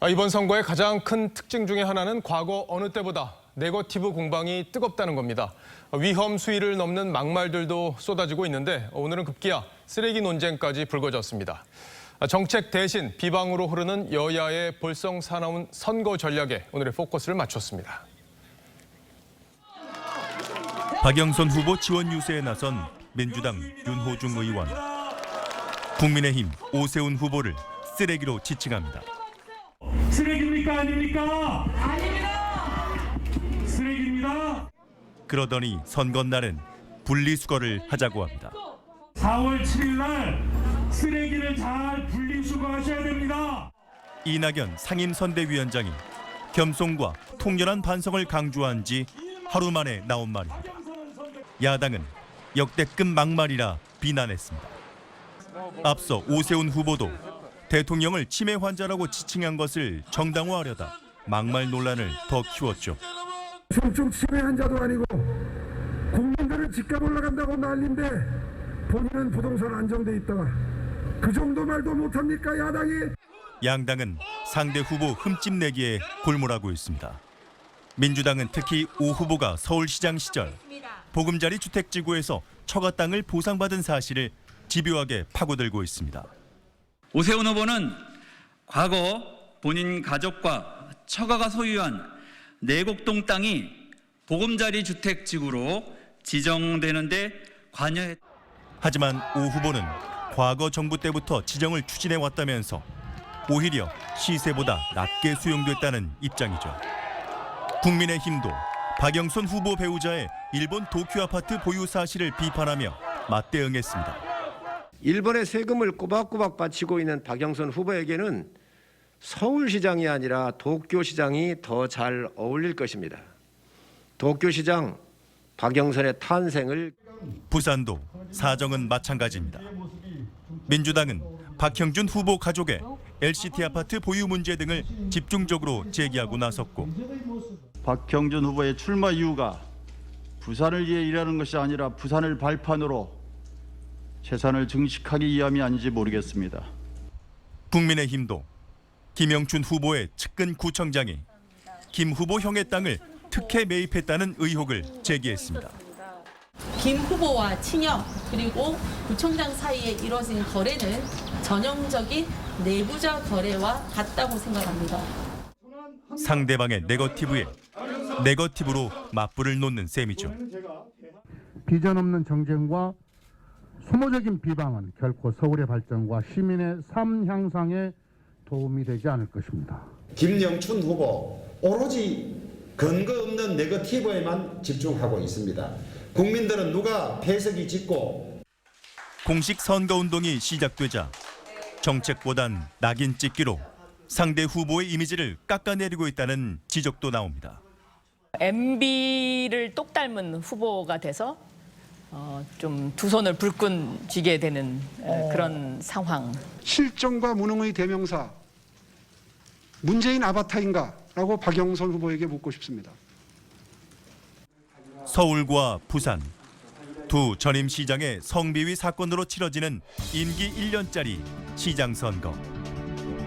이번 선거의 가장 큰 특징 중에 하나는 과거 어느 때보다 네거티브 공방이 뜨겁다는 겁니다. 위험 수위를 넘는 막말들도 쏟아지고 있는데 오늘은 급기야 쓰레기 논쟁까지 불거졌습니다. 정책 대신 비방으로 흐르는 여야의 볼썽사나운 선거 전략에 오늘의 포커스를 맞췄습니다. 박영선 후보 지원 유세에 나선 민주당 윤호중 의원. 국민의힘 오세훈 후보를 쓰레기로 지칭합니다. 쓰레기입니까? 아닙니까? 아닙니다. 쓰레기입니다. 그러더니 선거날은 분리수거를 하자고 합니다. 4월 7일 날 쓰레기를 잘 분리수거하셔야 됩니다. 이낙연 상임선대위원장이 겸손과 통렬한 반성을 강조한 지 하루 만에 나온 말입니다. 야당은 역대급 막말이라 비난했습니다. 앞서 오세훈 후보도 대통령을 치매 환자라고 지칭한 것을 정당화하려다 막말 논란을 더 키웠죠. 중증 치매 환자도 아니고 국민들은 집값 올라간다고 난리인데 본인은 부동산 안정돼 있다가 그 정도 말도 못합니까 야당이? 양당은 상대 후보 흠집내기에 골몰하고 있습니다. 민주당은 특히 오 후보가 서울시장 시절 보금자리 주택지구에서 처가 땅을 보상받은 사실을 집요하게 파고들고 있습니다. 오세훈 후보는 과거 본인 가족과 처가가 소유한 내곡동 땅이 보금자리 주택지구로 지정되는 데 관여했. 하지만 오 후보는 과거 정부 때부터 지정을 추진해 왔다면서 오히려 시세보다 낮게 수용됐다는 입장이죠. 국민의힘도 박영선 후보 배우자의 일본 도쿄 아파트 보유 사실을 비판하며 맞대응했습니다. 일본의 세금을 꼬박꼬박 바치고 있는 박영선 후보에게는 서울시장이 아니라 도쿄시장이 더 잘 어울릴 것입니다. 도쿄시장 박영선의 탄생을. 부산도 사정은 마찬가지입니다. 민주당은 박형준 후보 가족의 LCT 아파트 보유 문제 등을 집중적으로 제기하고 나섰고, 박형준 후보의 출마 이유가 부산을 위해 일하는 것이 아니라 부산을 발판으로 재산을 증식하기 위함이 아닌지 모르겠습니다. 국민의힘도 김영춘 후보의 측근 구청장이 김 후보 형의 땅을 특혜 매입했다는 의혹을 제기했습니다. 김 후보와 친형 그리고 구청장 사이에 이루어진 거래는 전형적인 내부자 거래와 같다고 생각합니다. 상대방의 네거티브에 네거티브로 맞불을 놓는 셈이죠. 비전 없는 정쟁과 소모적인 비방은 결코 서울의 발전과 시민의 삶 향상에 도움이 되지 않을 것입니다. 김영춘 후보 오로지 근거 없는 네거티브에만 집중하고 있습니다. 국민들은 누가 패석이 짙고. 공식 선거운동이 시작되자 정책보단 낙인 찍기로 상대 후보의 이미지를 깎아내리고 있다는 지적도 나옵니다. MB를 똑 닮은 후보가 돼서 좀 두 손을 불끈 쥐게 되는 그런 상황. 실정과 무능의 대명사 문재인 아바타인가라고 박영선 후보에게 묻고 싶습니다. 서울과 부산 두 전임 시장의 성비위 사건으로 치러지는 임기 1년짜리 시장 선거.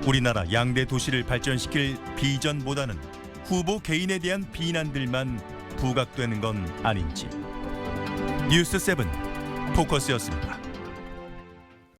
우리나라 양대 도시를 발전시킬 비전보다는 후보 개인에 대한 비난들만 부각되는 건 아닌지. 뉴스7 포커스였습니다.